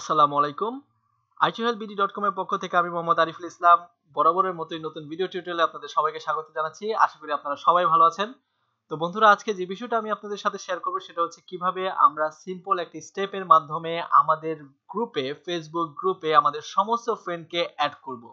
আসসালামু আলাইকুম। iTuhelpBD.com এর পক্ষ থেকে আমি মোহাম্মদ আরিফুল ইসলাম বরাবরের মতোই নতুন ভিডিও টিউটোরিয়ালে আপনাদের সবাইকে স্বাগত জানাচ্ছি। আশা করি আপনারা সবাই ভালো আছেন। তো বন্ধুরা, আজকে যে বিষয়টা আমি আপনাদের সাথে শেয়ার করব সেটা হচ্ছে কিভাবে আমরা সিম্পল একটি স্টেপের মাধ্যমে আমাদের গ্রুপে, ফেসবুক গ্রুপে আমাদের সমস্ত ফ্রেন্ডকে এড করব।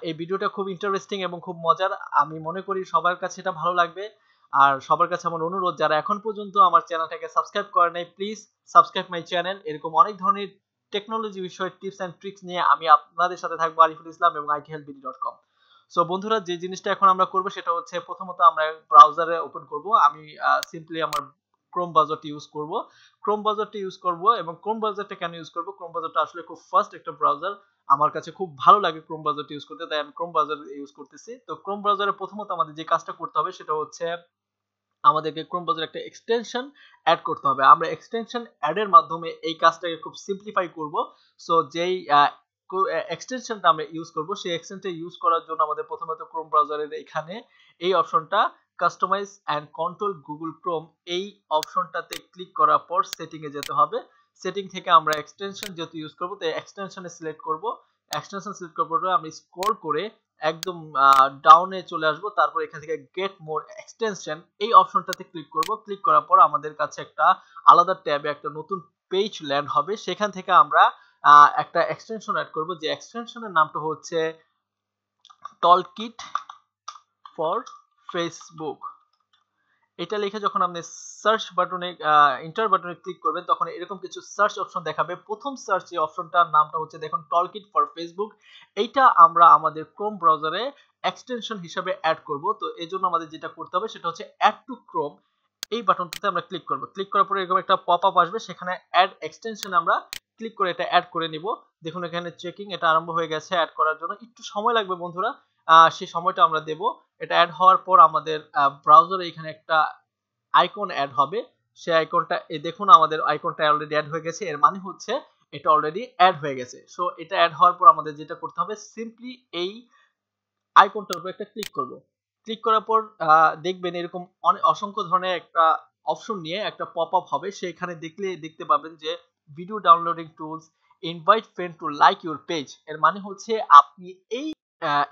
এই ভিডিওটা খুব ইন্টারেস্টিং এবং খুব মজার। আমি মনে করি সবার কাছে এটা ভালো লাগবে। আর সবার কাছে আমার অনুরোধ, যারা এখন পর্যন্ত আমার চ্যানেলটাকে সাবস্ক্রাইব করে নাই, প্লিজ সাবস্ক্রাইব মাই চ্যানেল। এরকম অনেক ধরনের টেকনোলজি বিষয়ে টিপস এন্ড ট্রিক্স নিয়ে আমি আপনাদের সাথে থাকবো, আরিফুল ইসলাম এবং iTuhelpBD.com। সো বন্ধুরা, যে জিনিসটা এখন আমরা করব সেটা হচ্ছে প্রথমত আমরা ব্রাউজারে ওপেন করব। আমি সিম্পলি আমার ক্রোম ব্রাউজারটি ইউজ করব। এবং ক্রোম ব্রাউজারটা কেন ইউজ করব? ক্রোম ব্রাউজারটা আসলে খুব ফাস্ট একটা ব্রাউজার। আমার কাছে খুব ভালো লাগে ক্রোম ব্রাউজারটা ইউজ করতে, তাই আমি ক্রোম ব্রাউজার ইউজ করতেছি। তো ক্রোম ব্রাউজারে প্রথমত আমাদের যে কাজটা করতে হবে সেটা হচ্ছে আমাদেরকে ক্রোম ব্রাউজারে একটা এক্সটেনশন অ্যাড করতে হবে। আমরা এক্সটেনশন অ্যাড এর মাধ্যমে এই কাজটাকে খুব সিম্পলিফাই করব। সো যেই এক্সটেনশনটা আমরা ইউজ করব সেই এক্সটেনশনটা ইউজ করার জন্য আমাদের প্রথমত ক্রোম ব্রাউজারের এখানে এই অপশনটা customise and control Google Chrome, এই অপশনটাতে ক্লিক করার পর সেটিং এ যেতে হবে। সেটিং থেকে আমরা এক্সটেনশন যেহেতু ইউজ করব তাই এক্সটেনশনে সিলেক্ট করব। এক্সটেনশন সিলেক্ট করার পর আমি স্ক্রল করে একদম ডাউনে চলে আসব। তারপর এখান থেকে গেট মোর এক্সটেনশন এই অপশনটাতে ক্লিক করব। ক্লিক করার পর আমাদের কাছে একটা আলাদা ট্যাবে একটা নতুন পেজ ল্যান্ড হবে। সেখান থেকে আমরা একটা এক্সটেনশন অ্যাড করব, যে এক্সটেনশনের নামটা হচ্ছে টলকিট ফর ফেসবুক। এটা লিখে যখন আপনি সার্চ বাটনে এন্টার বাটনে ক্লিক করবেন তখন এরকম কিছু সার্চ অপশন দেখাবে। প্রথম সার্চ এই অপশনটার নামটা হচ্ছে দেখুন টলকিট ফর ফেসবুক। এইটা আমরা আমাদের ক্রোম ব্রাউজারে এক্সটেনশন হিসেবে অ্যাড করব। তো এই জন্য আমাদের যেটা করতে হবে সেটা হচ্ছে অ্যাড টু ক্রোম, এই বাটনটাতে আমরা ক্লিক করব। ক্লিক করার পরে এরকম একটা পপ আপ আসবে, সেখানে অ্যাড এক্সটেনশন আমরা ক্লিক করে এটা অ্যাড করে নিব। দেখুন এখানে চেকিং, এটা আরম্ভ হয়ে গেছে। অ্যাড করার জন্য একটু সময় লাগবে বন্ধুরা, সেই সময়টা আমরা দেব। এটা অ্যাড হওয়ার পর আমাদের ব্রাউজারে এখানে একটা আইকন অ্যাড হবে। সেই আইকনটা দেখুন আমাদের আইকনটা অলরেডি অ্যাড হয়ে গেছে, এর মানে হচ্ছে এটা অলরেডি অ্যাড হয়ে গেছে। সো এটা অ্যাড হওয়ার পর আমাদের যেটা করতে হবে সিম্পলি এই আইকনটার উপর একটা ক্লিক করব। ক্লিক করার পর দেখবেন এরকম অনেক অসংখ্য ধরনের একটা অপশন নিয়ে একটা পপ আপ হবে। সেখানে দেখতে পাবেন যে video downloading tools, invite friend to like your page. এর মানে হচ্ছে আপনি এই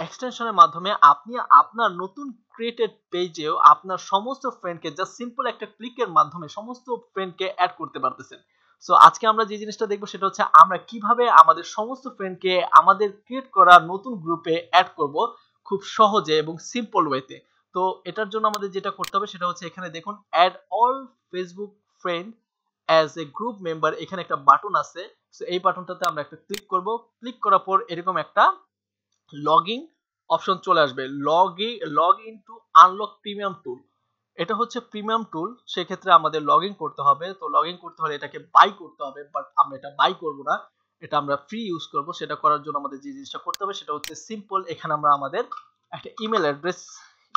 এক্সটেনশনের মাধ্যমে আপনি আপনার নতুন ক্রিয়েটেড পেজেও আপনার সমস্ত ফ্রেন্ডকে জাস্ট সিম্পল একটা ক্লিকের মাধ্যমে সমস্ত ফ্রেন্ডকে অ্যাড করতে পারতেছেন। সো আজকে আমরা যে জিনিসটা দেখবো সেটা হচ্ছে আমরা কিভাবে আমাদের সমস্ত ফ্রেন্ডকে আমাদের ক্রিয়েট করা নতুন গ্রুপে অ্যাড করব খুব সহজে এবং সিম্পল ওয়েতে। তো এটার জন্য আমাদের যেটা করতে হবে সেটা হচ্ছে এখানে দেখুন add all Facebook friend as a group member, এখানে একটা বাটন আছে। সো এই বাটনটাতে আমরা একটা ক্লিক করব। ক্লিক করার পর এরকম একটা লগইন অপশন চলে আসবে, log in to unlock premium tool. এটা হচ্ছে প্রিমিয়াম টুল, সেক্ষেত্রে আমাদের লগ ইন করতে হবে। তো লগ ইন করতে হলে এটাকে বাই করতে হবে, বাট আমরা এটা বাই করব না, এটা আমরা ফ্রি ইউজ করব। সেটা করার জন্য আমাদের যে জিনিসটা করতে হবে সেটা হচ্ছে সিম্পল, এখানে আমরা আমাদের একটা ইমেল অ্যাড্রেস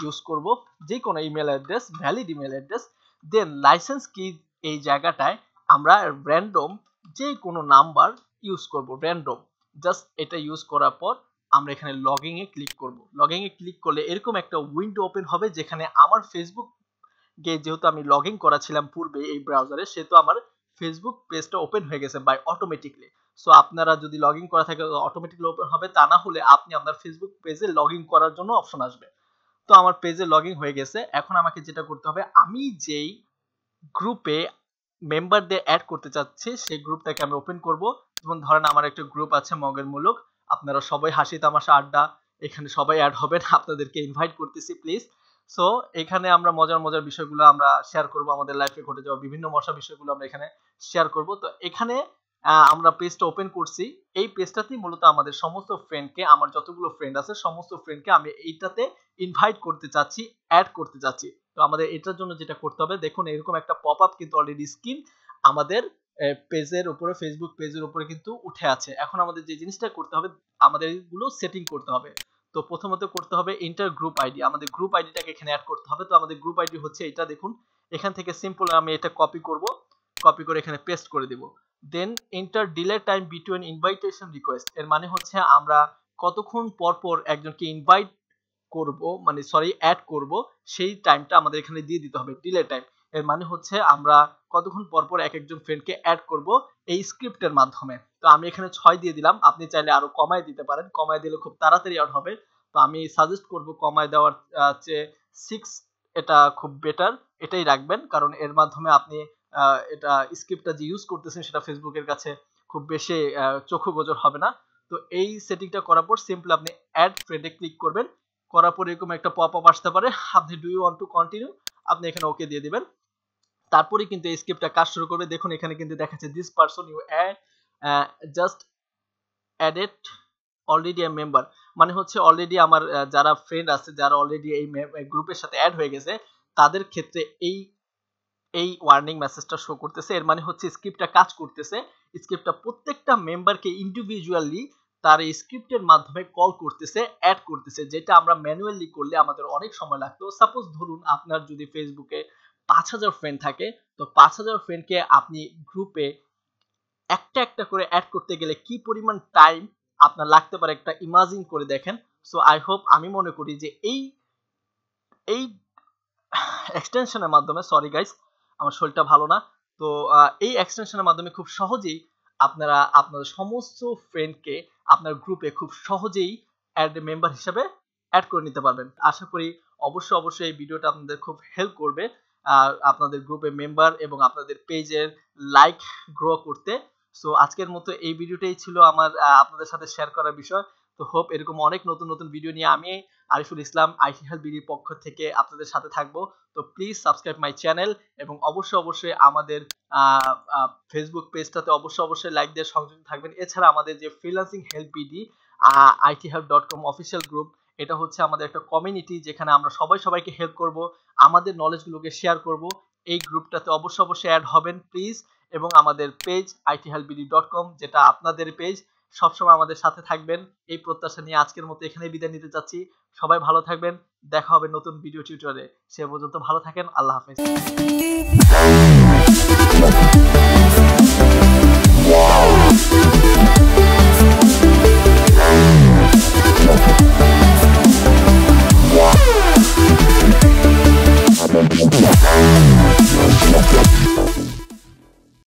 ইউজ করব, যে কোনো email address, valid email address. Then licence key, এই জায়গাটায় আমরা র্যান্ডম যে কোনো নাম্বার ইউজ করব, র্যান্ডম। জাস্ট এটা ইউজ করার পর আমরা এখানে লগইন এ ক্লিক করব। লগইন এ ক্লিক করলে এরকম একটা উইন্ডো ওপেন হবে, যেখানে আমার ফেসবুক যেহেতু আমি লগ ইন করা ছিলাম পূর্বে এই ব্রাউজারে, সেহেতু আমার ফেসবুক পেজটা ওপেন হয়ে গেছে বাই অটোমেটিকলি। সো আপনারা যদি লগ ইন করা থাকে অটোমেটিকলি ওপেন হবে, তা না হলে আপনি আপনার ফেসবুক পেজে লগ ইন করার জন্য অপশন আসবে। তো আমার পেজে লগ ইন হয়ে গেছে। এখন আমাকে যেটা করতে হবে, আমি যেই গ্রুপে মেম্বারদের অ্যাড করতে চাচ্ছি সেই গ্রুপটাকে আমি ওপেন করব। যেমন ধরেন আমার একটা গ্রুপ আছে মগের মুলুক, আপনারা সবাই হাসি তামাশা আড্ডা, এখানে সবাই অ্যাড হবেন, আপনাদেরকে ইনভাইট করতেছি প্লিজ। সো এখানে আমরা মজার মজার বিষয়গুলো আমরা শেয়ার করব, আমাদের লাইফে ঘটে যাওয়া বিভিন্ন মশা বিষয়গুলো আমরা এখানে শেয়ার করব। তো এখানে আমরা পেজটা ওপেন করছি। এই পেজটাতেই মূলত আমাদের সমস্ত ফ্রেন্ডকে, আমার যতগুলো ফ্রেন্ড আছে সমস্ত ফ্রেন্ডকে আমি এইটাতে ইনভাইট করতে চাচ্ছি, অ্যাড করতে চাচ্ছি। তো আমাদের এটার জন্য যেটা করতে হবে, দেখুন এরকম একটা পপ আপ কিন্তু অলরেডি স্ক্রিন আমাদের পেজের উপরে, ফেসবুক পেজের উপরে কিন্তু উঠে আছে। এখন আমাদের যে জিনিসটা করতে হবে, আমাদের এগুলো সেটিং করতে হবে। তো প্রথমত করতে হবে এন্টার গ্রুপ আইডি, আমাদের গ্রুপ আইডিটাকে এখানে অ্যাড করতে হবে। তো আমাদের গ্রুপ আইডি হচ্ছে এটা, দেখুন এখান থেকে সিম্পল আমি এটা কপি করব, কপি করে এখানে পেস্ট করে দিব। Then enter delay time between invitation request, এর মানে হচ্ছে আমরা কতক্ষণ পর পর একজনকে ইনভাইট করব, মানে সরি অ্যাড করব, সেই টাইমটা আমাদের এখানে দিয়ে দিতে হবে ডিলে টাইম। এর মানে হচ্ছে আমরা কতক্ষণ পর পর এক একজন ফ্রেন্ডকে অ্যাড করব, এই স্ক্রিপ্টের মাধ্যমে। তো আমি এখানে 6 দিয়ে দিলাম, আপনি চাইলে আরো কমায় দিতে পারেন, কমায় দিলে খুব তাড়াতাড়ি অ্যাড হবে। তো আমি সাজেস্ট করব কমায় দেওয়ার চেয়ে 6 এটা খুব বেটার, এটাই রাখবেন, কারণ এর মাধ্যমে আপনি এটা স্ক্রিপ্টটা যে ইউজ করতেছেন সেটা ফেসবুকের কাছে খুব বেশি চক্ষুগোচর হবে না। তো এই সেটিংটা করার পর সিম্পলি আপনি অ্যাড ফ্রেন্ডে ক্লিক করবেন, করার পর এরকম একটা পপ আপ আসতে পারে, আপনি do you want to continue, আপনি এখানে ওকে দিয়ে দিবেন। তারপরে কিন্তু এই স্ক্রিপ্টটা কাজ শুরু করবে। দেখুন এখানে কিন্তু দেখাচ্ছে this person you just added already a member, মানে হচ্ছে অলরেডি আমার যারা ফ্রেন্ড আছে, যারা অলরেডি এই গ্রুপের সাথে অ্যাড হয়ে গেছে, তাদের ক্ষেত্রে এই ওয়ার্নিং মেসেজটা শো করতেছে। এর মানে হচ্ছে স্ক্রিপ্টটা কাজ করতেছে, স্ক্রিপ্টটা প্রত্যেকটা মেম্বারকে ইন্ডিভিজুয়ালি তার এই স্ক্রিপ্টের মাধ্যমে কল করতেছে, অ্যাড করতেছে, যেটা আমরা ম্যানুয়ালি করলে আমাদের অনেক সময় লাগতো। সাপোজ ধরুন আপনার যদি ফেসবুকে 5000 ফ্রেন্ড থাকে, তো 5000 ফ্রেন্ডকে আপনি গ্রুপে একটা একটা করে অ্যাড করতে গেলে কি পরিমাণ টাইম আপনার লাগতে পারে একটা ইমাজিন করে দেখেন। সো আই হোপ, আমি মনে করি যে এই এক্সটেনশনের মাধ্যমে, সরি গাইস আমার শরীরটা ভালো না, তো এই এক্সটেনশনের মাধ্যমে খুব সহজেই আপনারা আপনাদের সমস্ত ফ্রেন্ডকে আপনার গ্রুপে খুব সহজেই অ্যাড মেম্বার হিসেবে অ্যাড করে নিতে পারবেন। আশা করি অবশ্যই এই ভিডিওটা আপনাদের খুব হেল্প করবে আপনাদের গ্রুপে মেম্বার এবং আপনাদের পেজের লাইক গ্রো করতে। সো আজকের মতো এই ভিডিওটাই ছিল আমার আপনাদের সাথে শেয়ার করার বিষয়। তো হোপ এরকম অনেক নতুন ভিডিও নিয়ে আমি আরিফুল ইসলাম আইটি হেল্প বিডির পক্ষ থেকে আপনাদের সাথে থাকবো। তো প্লিজ সাবস্ক্রাইব মাই চ্যানেল এবং অবশ্যই আমাদের ফেসবুক পেজটাতে অবশ্যই লাইক দিয়ে সংযুক্ত থাকবেন। এছাড়া আমাদের যে freelancing help BD ithelp.com official group, এটা হচ্ছে আমাদের একটা কমিউনিটি যেখানে আমরা সবাইকে হেল্প করব, আমাদের নলেজগুলোকে শেয়ার করব। এই গ্রুপটাতে অবশ্যই অ্যাড হবেন প্লিজ, এবং আমাদের পেজ ithelpbd.com যেটা আপনাদের পেজ, সবসময় আমাদের সাথে থাকবেন এই প্রত্যাশা নিয়ে আজকের মতো এখানেই বিদায় নিতে যাচ্ছি। সবাই ভালো থাকবেন, দেখা হবে নতুন ভিডিও টিউটোরিয়ালে। সে পর্যন্ত ভালো থাকেন, আল্লাহ হাফেজ।